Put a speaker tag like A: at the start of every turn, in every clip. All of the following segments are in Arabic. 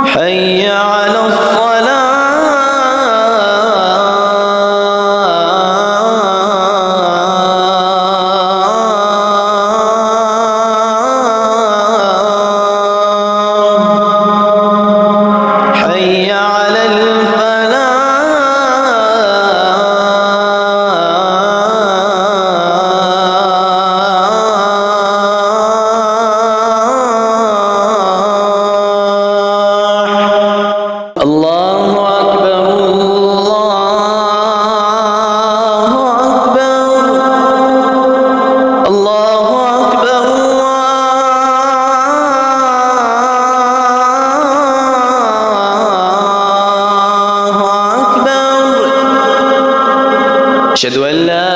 A: حي على الصلاة. حي على الفلاح. الله أكبر الله أكبر الله أكبر الله أكبر. أشهد أن لا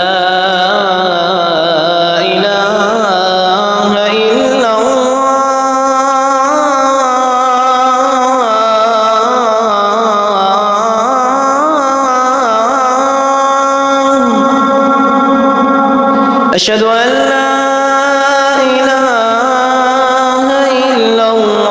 A: إله إلا الله. أشهد أن لا إله إلا الله.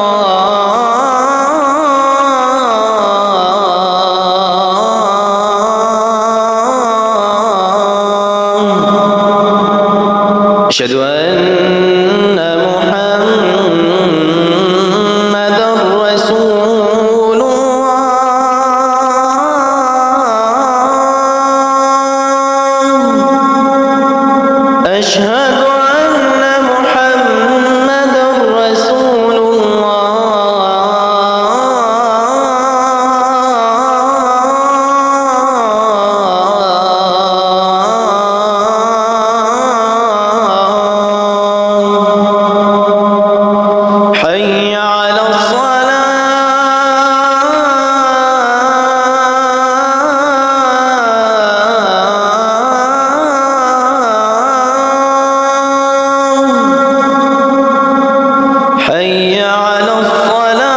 A: أشهد أن محمدًا رسول الله. أشهد أن محمدًا رسول الله. حي على الصلاة. حي على الصلاة.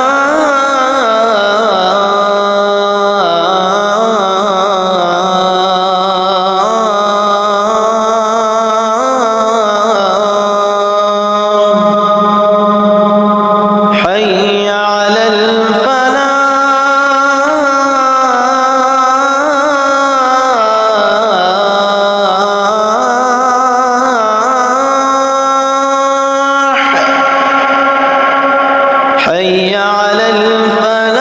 A: حي على الفلاح. حي على الفلاح.